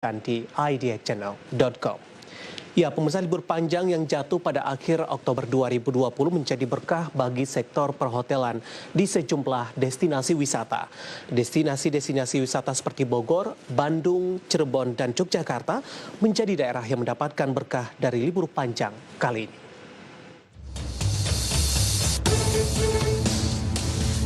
di idxchannel.com. Ya, pemirsa, libur panjang yang jatuh pada akhir Oktober 2020 menjadi berkah bagi sektor perhotelan di sejumlah destinasi wisata. Destinasi-destinasi wisata seperti Bogor, Bandung, Cirebon, dan Yogyakarta menjadi daerah yang mendapatkan berkah dari libur panjang kali ini.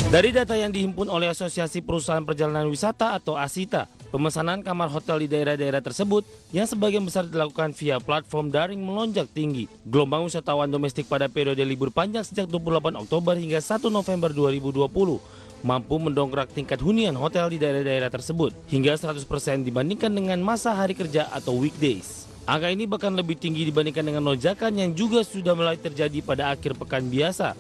Dari data yang dihimpun oleh Asosiasi Perusahaan Perjalanan Wisata atau ASITA, pemesanan kamar hotel di daerah-daerah tersebut yang sebagian besar dilakukan via platform daring melonjak tinggi. Gelombang wisatawan domestik pada periode libur panjang sejak 28 Oktober hingga 1 November 2020 mampu mendongkrak tingkat hunian hotel di daerah-daerah tersebut hingga 100% dibandingkan dengan masa hari kerja atau weekdays. Angka ini bahkan lebih tinggi dibandingkan dengan lonjakan yang juga sudah mulai terjadi pada akhir pekan biasa,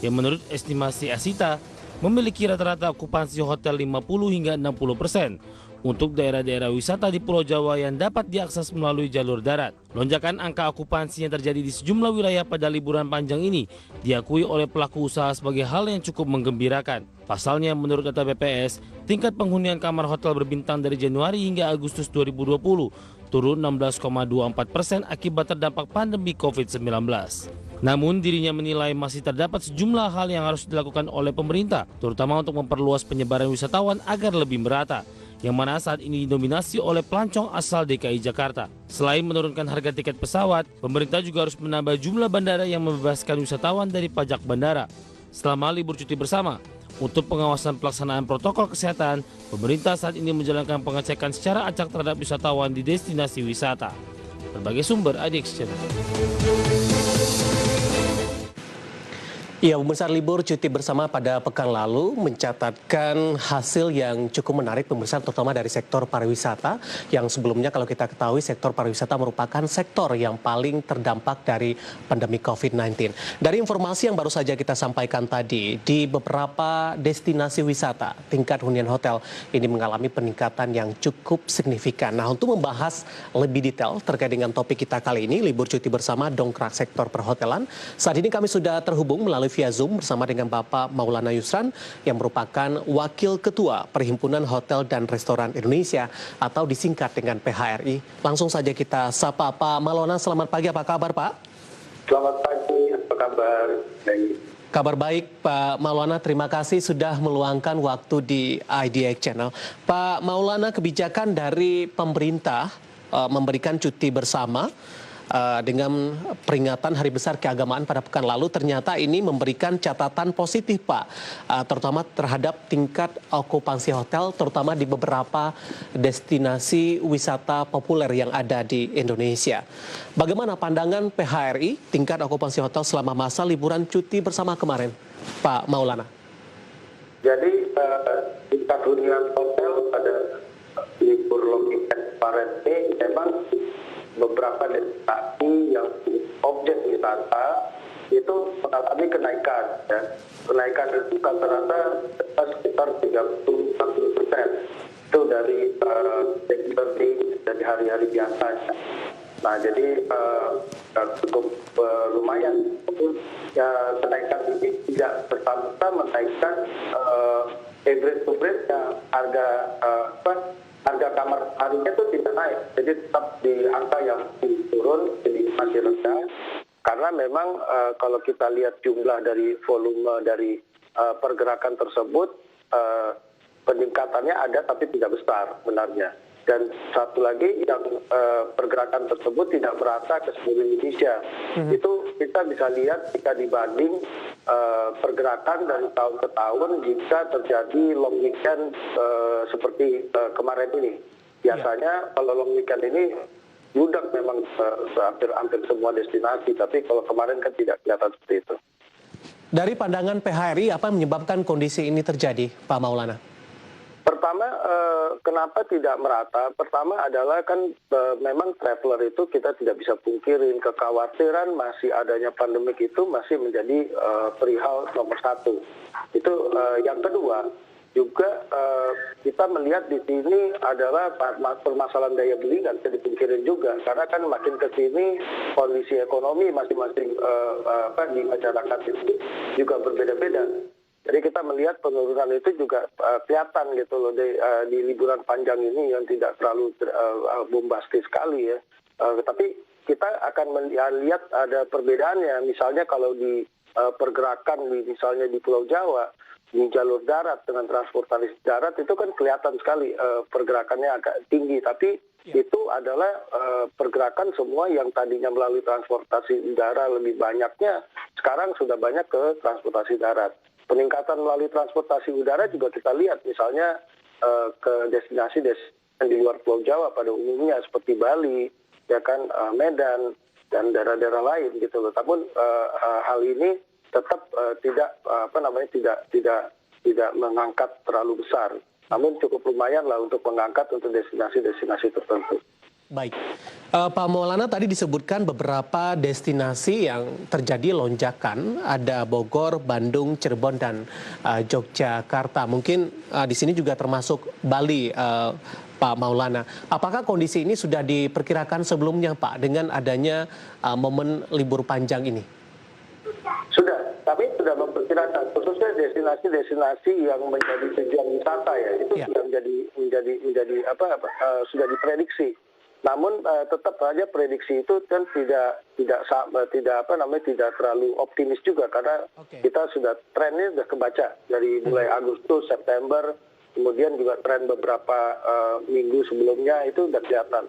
yang menurut estimasi ASITA memiliki rata-rata okupansi hotel 50 hingga 60% untuk daerah-daerah wisata di Pulau Jawa yang dapat diakses melalui jalur darat. Lonjakan angka okupansi yang terjadi di sejumlah wilayah pada liburan panjang ini diakui oleh pelaku usaha sebagai hal yang cukup menggembirakan. Pasalnya, menurut data BPS, tingkat penghunian kamar hotel berbintang dari Januari hingga Agustus 2020 turun 16,24% akibat terdampak pandemi COVID-19. Namun dirinya menilai masih terdapat sejumlah hal yang harus dilakukan oleh pemerintah, terutama untuk memperluas penyebaran wisatawan agar lebih merata, yang mana saat ini didominasi oleh pelancong asal DKI Jakarta. Selain menurunkan harga tiket pesawat, pemerintah juga harus menambah jumlah bandara yang membebaskan wisatawan dari pajak bandara. Selama libur cuti bersama, untuk pengawasan pelaksanaan protokol kesehatan, pemerintah saat ini menjalankan pengecekan secara acak terhadap wisatawan di destinasi wisata. Berbagai sumber IDX Channel. Ya, pemirsa, libur cuti bersama pada pekan lalu mencatatkan hasil yang cukup menarik, pemirsa, terutama dari sektor pariwisata, yang sebelumnya kalau kita ketahui sektor pariwisata merupakan sektor yang paling terdampak dari pandemi COVID-19. Dari informasi yang baru saja kita sampaikan tadi, di beberapa destinasi wisata, tingkat hunian hotel ini mengalami peningkatan yang cukup signifikan. Nah, untuk membahas lebih detail terkait dengan topik kita kali ini, libur cuti bersama dongkrak sektor perhotelan, saat ini kami sudah terhubung melalui via Zoom bersama dengan Bapak Maulana Yusran yang merupakan Wakil Ketua Perhimpunan Hotel dan Restoran Indonesia atau disingkat dengan PHRI. Langsung saja kita sapa Pak Maulana. Selamat pagi, apa kabar Pak? Selamat pagi, apa kabar? Baik. Kabar baik Pak Maulana, terima kasih sudah meluangkan waktu di IDX Channel. Pak Maulana, kebijakan dari pemerintah memberikan cuti bersama dengan peringatan Hari Besar Keagamaan pada pekan lalu, ternyata ini memberikan catatan positif Pak, terutama terhadap tingkat okupansi hotel, terutama di beberapa destinasi wisata populer yang ada di Indonesia. Bagaimana pandangan PHRI tingkat okupansi hotel selama masa liburan cuti bersama kemarin, Pak Maulana? Jadi tingkat hunian hotel pada libur long weekend kemarin ini memang beberapa destinasi yang objek wisata itu mengalami kenaikan. Ya. Kenaikan itu rata-rata sekitar 30-40%. Itu dari dari hari-hari biasa. Nah, jadi cukup lumayan. Ya, kenaikan ini tidak serta-merta menaikkan average to harga kamar harinya itu tidak naik, jadi tetap di angka yang turun, jadi masih rendah. Karena memang kalau kita lihat jumlah dari volume dari pergerakan tersebut, peningkatannya ada tapi tidak besar sebenarnya. Dan satu lagi yang pergerakan tersebut tidak merata ke seluruh Indonesia. Itu kita bisa lihat jika dibanding pergerakan dari tahun ke tahun jika terjadi long weekend seperti kemarin ini. Biasanya kalau long weekend ini bludak memang hampir semua destinasi, tapi kalau kemarin kan tidak kelihatan seperti itu. Dari pandangan PHRI, apa yang menyebabkan kondisi ini terjadi, Pak Maulana? Pertama, kenapa tidak merata? Pertama adalah kan memang traveler itu kita tidak bisa pungkirin, kekhawatiran masih adanya pandemik itu masih menjadi perihal nomor satu. Itu yang kedua, juga kita melihat di sini adalah permasalahan daya beli, nggak bisa dipungkirin juga, karena kan makin ke sini kondisi ekonomi masing-masing di masyarakat itu juga berbeda-beda. Jadi kita melihat penurunan itu juga kelihatan gitu loh di liburan panjang ini yang tidak terlalu bombastis sekali ya. Tapi kita akan lihat ada perbedaannya. Misalnya kalau di pergerakan misalnya di Pulau Jawa, di jalur darat dengan transportasi darat itu kan kelihatan sekali pergerakannya agak tinggi. Tapi itu adalah pergerakan semua yang tadinya melalui transportasi udara lebih banyaknya, sekarang sudah banyak ke transportasi darat. Peningkatan melalui transportasi udara juga kita lihat, misalnya ke destinasi-destinasi di luar Pulau Jawa pada umumnya seperti Bali, ya kan, Medan dan daerah-daerah lain gitu loh. Namun hal ini tetap tidak mengangkat terlalu besar. Namun cukup lumayan lah untuk mengangkat untuk destinasi-destinasi tertentu. Baik, Pak Maulana, tadi disebutkan beberapa destinasi yang terjadi lonjakan, ada Bogor, Bandung, Cirebon, dan Yogyakarta. Mungkin di sini juga termasuk Bali, Pak Maulana. Apakah kondisi ini sudah diperkirakan sebelumnya, Pak, dengan adanya momen libur panjang ini? Sudah, kami sudah memperkirakan, khususnya destinasi-destinasi yang menjadi tujuan wisata ya, itu sudah diprediksi. Namun tetap saja prediksi itu kan tidak terlalu optimis juga, karena kita sudah trennya sudah kebaca dari mulai Agustus, September, kemudian juga tren beberapa minggu sebelumnya itu sudah kelihatan.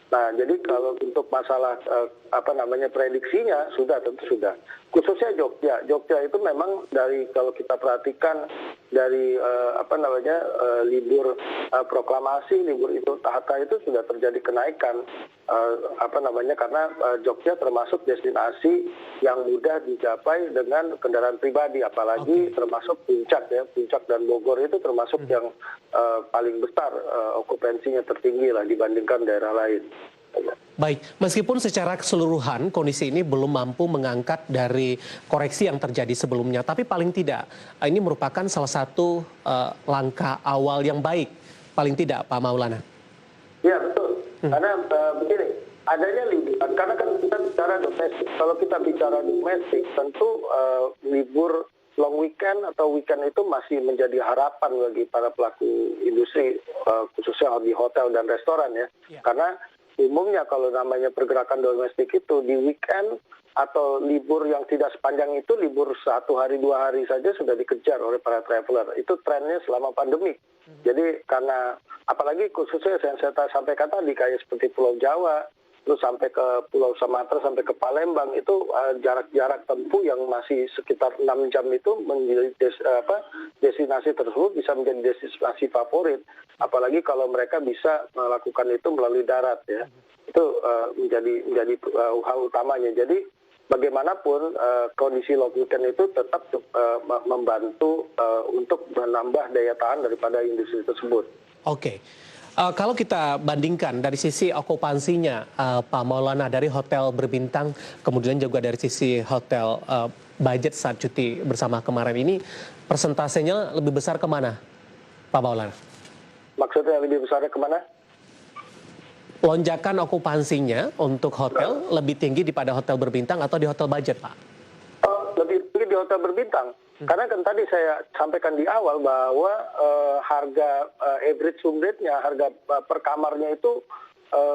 Nah, jadi kalau untuk masalah prediksinya tentu sudah. Khususnya Jogja itu memang dari, kalau kita perhatikan dari libur proklamasi, libur Idul Adha itu sudah terjadi kenaikan karena Jogja termasuk destinasi yang mudah dicapai dengan kendaraan pribadi, apalagi termasuk Puncak dan Bogor itu termasuk yang paling besar okupansinya tertinggi lah dibandingkan daerah lain. Baik, meskipun secara keseluruhan kondisi ini belum mampu mengangkat dari koreksi yang terjadi sebelumnya, tapi paling tidak ini merupakan salah satu langkah awal yang baik, paling tidak, Pak Maulana. Ya, betul. Karena begini, adanya liburan, karena kan kita bicara domestik. Kalau kita bicara domestik, tentu libur long weekend atau weekend itu masih menjadi harapan bagi para pelaku industri, khususnya di hotel dan restoran ya. Karena umumnya kalau namanya pergerakan domestik itu di weekend atau libur yang tidak sepanjang itu, libur 1 hari 2 hari saja sudah dikejar oleh para traveler. Itu trennya selama pandemi. Jadi karena apalagi khususnya yang saya sampaikan tadi kayak seperti Pulau Jawa, terus sampai ke Pulau Sumatera, sampai ke Palembang, itu jarak-jarak tempuh yang masih sekitar 6 jam itu menjadi destinasi tersebut bisa menjadi destinasi favorit. Apalagi kalau mereka bisa melakukan itu melalui darat ya. Itu menjadi hal utamanya. Jadi bagaimanapun kondisi long weekend itu tetap membantu untuk menambah daya tahan daripada industri tersebut. Oke. Kalau kita bandingkan dari sisi okupansinya, Pak Maulana, dari hotel berbintang, kemudian juga dari sisi hotel budget saat cuti bersama kemarin ini, persentasenya lebih besar kemana, Pak Maulana? Maksudnya lebih besarnya kemana? Lonjakan okupansinya untuk hotel lebih tinggi daripada hotel berbintang atau di hotel budget, Pak? Lebih tinggi di hotel berbintang. Karena kan tadi saya sampaikan di awal bahwa harga average room rate-nya, harga per kamarnya itu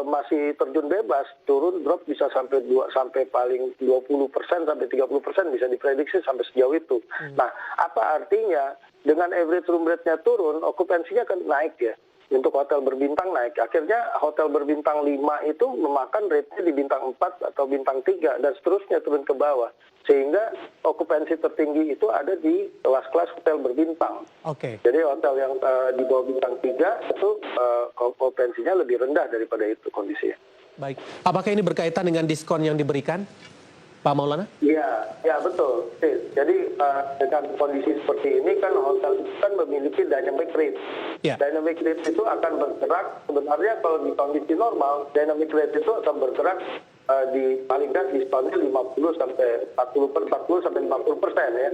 masih terjun bebas, turun drop bisa sampai paling 20% sampai 30% bisa diprediksi sampai sejauh itu. Nah, apa artinya dengan average room rate-nya turun, okupansinya kan naik ya. Untuk hotel berbintang naik. Akhirnya hotel berbintang 5 itu memakan rate-nya di bintang 4 atau bintang 3 dan seterusnya turun ke bawah. Sehingga okupansi tertinggi itu ada di kelas-kelas hotel berbintang. Jadi hotel yang di bawah bintang 3 itu okupansinya lebih rendah daripada itu kondisinya. Baik. Apakah ini berkaitan dengan diskon yang diberikan, Pak Maulana? Iya, betul. Jadi dengan kondisi seperti ini kan hotel itu kan memiliki dynamic rate. Dynamic rate itu akan bergerak, sebenarnya kalau di kondisi normal, dynamic rate itu akan bergerak di paling nggak diskonnya 50 sampai 50% ya.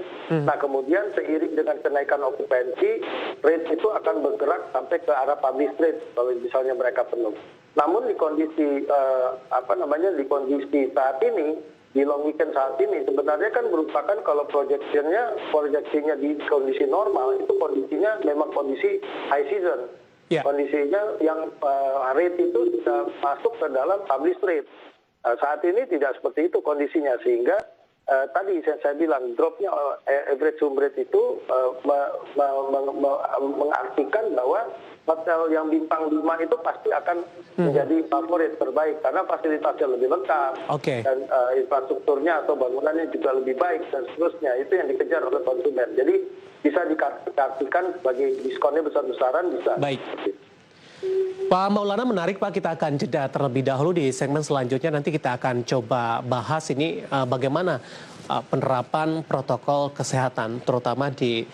Nah, kemudian seiring dengan kenaikan okupansi, rate itu akan bergerak sampai ke arah publish rate kalau misalnya mereka penuh. Namun di kondisi di kondisi saat ini di long weekend saat ini sebenarnya kan merupakan kalau proyeksinya di kondisi normal itu kondisinya memang kondisi high season. Ya. Kondisinya yang rate itu sudah masuk ke dalam publish rate. Saat ini tidak seperti itu kondisinya, sehingga tadi saya bilang dropnya average room rate itu mengartikan bahwa hotel yang bintang 5 itu pasti akan menjadi favorit terbaik karena fasilitasnya lebih lengkap dan infrastrukturnya atau bangunannya juga lebih baik dan seterusnya. Itu yang dikejar oleh konsumen. Jadi bisa diartikan sebagai diskonnya besar-besaran bisa. Baik. Pak Maulana, menarik Pak, kita akan jeda terlebih dahulu. Di segmen selanjutnya nanti kita akan coba bahas ini bagaimana penerapan protokol kesehatan terutama di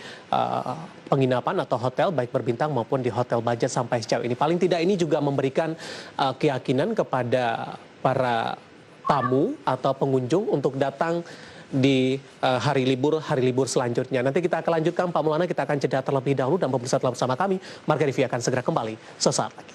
penginapan atau hotel baik berbintang maupun di hotel budget sampai sejauh ini. Paling tidak ini juga memberikan keyakinan kepada para tamu atau pengunjung untuk datang di hari libur selanjutnya. Nanti kita akan lanjutkan Pak Maulana, kita akan jeda terlebih dahulu dan pemirsa telah bersama kami. Marga Devi akan segera kembali sesaat lagi.